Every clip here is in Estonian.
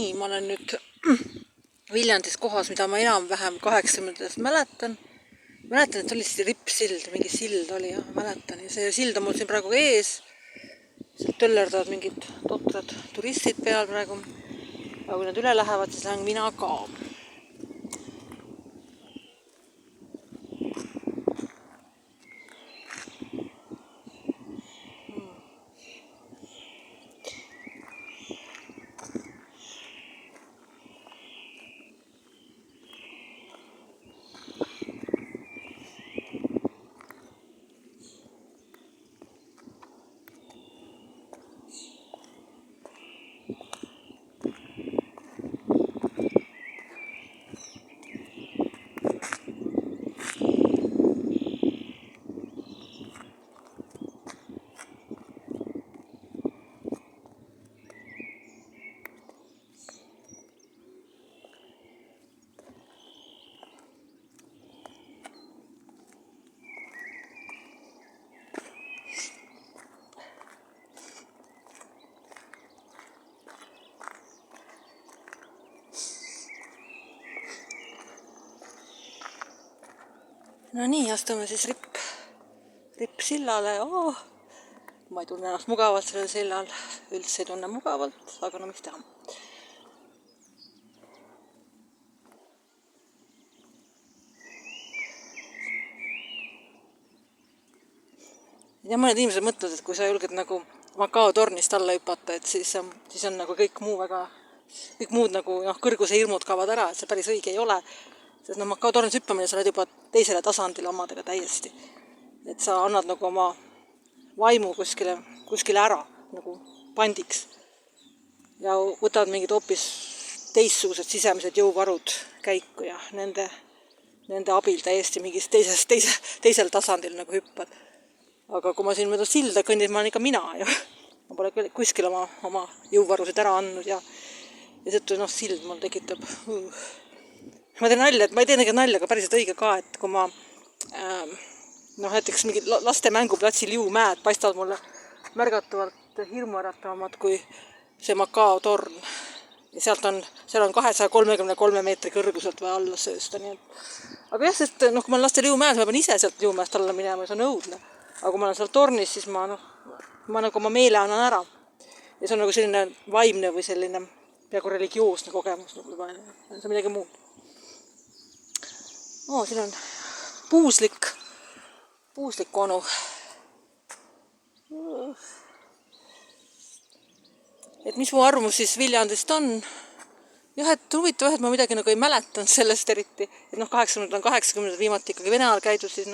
Nii, ma olen nüüd Viljandis kohas, mida ma enam-vähem 80-ndast mäletan. Mäletan, et oli siis rippsild, mingi sild oli, jah, mäletan. Ja see sild on mul siin praegu ees. Sealt töllerdavad mingid totrad turistid peal praegu. Aga kui nad üle lähevad, siis lähen mina ka. No nii, astume siis rippsillale. Ma ei tunne ennast mugavalt sellel sillal. Üldse ei tunne mugavalt, aga no mis teha. Ja mõned inimesed mõtlevad, et kui sa julged nagu Macao tornist alla hüpata, et siis on nagu kõik muud nagu kõrguse hirmud kaovad ära, et see päris õige ei ole. Sest Macao tornis hüppamine, sa oled juba teisele tasandile omadega täiesti. Et sa annad nagu oma vaimu kuskile ära, nagu pandiks. Ja võtad mingid hoopis teistsugused sisemised jõuvarud käiku ja nende abil täiesti mingis teisel tasandil nagu hüppad. Aga kui ma siin mööda silda kõndin, ma olen ikka mina ja ma pole kuskil oma jõuvarusid ära andnud ja seetõttu sild mul tekitab. Ma teen nalja, et ma ei tee nalja, aga päriselt õige ka, et kui ma näiteks mingid laste mänguplatsil jõumäed paistavad mulle märgatavalt hirmuäratavamad kui see Macao torn. Ja seal on 233 meetri kõrguselt või alla söösta. Aga jah, sest kui ma olen lastel jõumäes, ma pean ise sealt jõumäest alla minema ja see on õudne. Aga kui ma olen seal tornis, siis ma nagu oma meele annan ära. Ja see on nagu selline vaimne või selline peaaegu religioosne kogemus. See on midagi muud. Siin on puuslik onu. Et mis mu arvamus siis Viljandist on? Jah, et huvitav, et ma midagi nagu ei mäletanud sellest eriti. Et 80 on 80, viimati ikkagi Vene ajal käidud, siis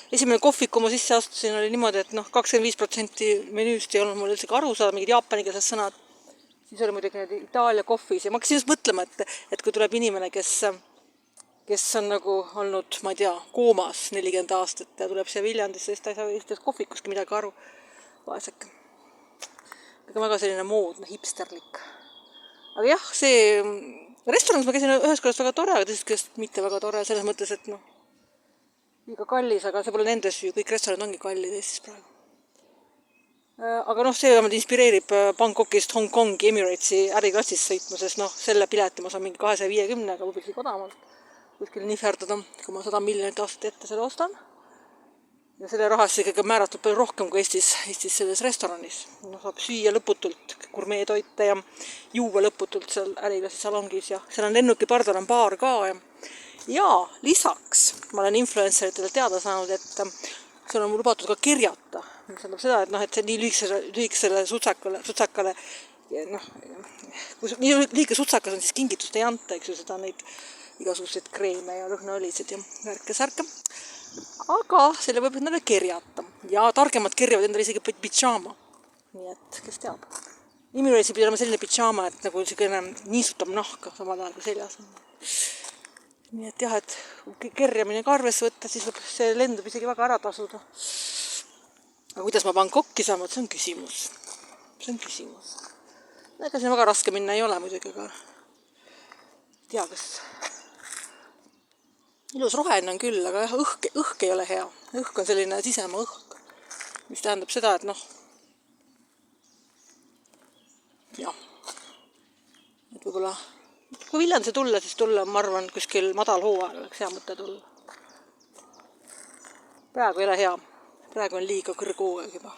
esimene kohvik, kui ma sisse astusin, oli niimoodi, et 25% menüüst ei olnud mul üldse aru saada, mingid jaapanikeelsed sõnad. Siis oli muidugi need Itaalia kohvis ja ma hakkasin just mõtlema, et kui tuleb inimene, kes on nagu olnud, ma ei tea, koomas 40 aastat ja tuleb siia Viljandisse, siis ta ei saa Eestis kohvikuski midagi aru. Vaeseke. Aga väga selline moodne, hipsterlik. Aga jah, see restoranis ma käisin ühes korras väga tore, aga teisest küljest mitte väga tore, selles mõttes, et liiga kallis, aga see pole nende süü, kõik restoranid ongi kallid Eestis praegu. Aga see vähemalt inspireerib Bangkokist Hongkongi Emiratesi äriklassis sõitma, sest selle pileti ma saan mingi 250, aga võiks odavamalt kuskil nihverdada, kui ma 100 miljonit aastat ette selle ostan. Ja selle rahast ikkagi määratud palju rohkem kui Eestis selles restoranis. Saab süüa lõputult, gurmeetoite ja juua lõputult seal äriklassi salongis ja seal on lennuki pardal on baar ka. Ja lisaks ma olen influenceritele teada saanud, et seal on lubatud ka kirjata. Mis tähendab seda, et see nii lühikesele sutsakale, kui nii liike sutsakas on, siis kingitust ei anta, eks ju, seda neid igasuguseid kreeme ja lõhnaõlisid ja värke-särke. Aga selle võib endale kerjata. Ja targemad kerjavad endale isegi pidžaama. Nii et, kes teab. Emiratesi pidi olema selline pidžaama, et nagu selline niisutab nahka samal ajal kui seljas. Nii et jah, et kui kerjamine ka arvesse võtta, siis võib see lendub isegi väga ära tasuda. Aga kuidas ma Bangkokki saan, see on küsimus. Ega siin väga raske minna ei ole muidugi, aga tea, kas ilus roheline on küll, aga jah, õhk ei ole hea. Õhk on selline sisemaa õhk, mis tähendab seda, et et võib-olla kui Viljandisse tulla, siis tulla, ma arvan, kuskil madal hooajal oleks hea mõte tulla. Praegu ei ole hea. Praegu on liiga kõrghooaeg juba.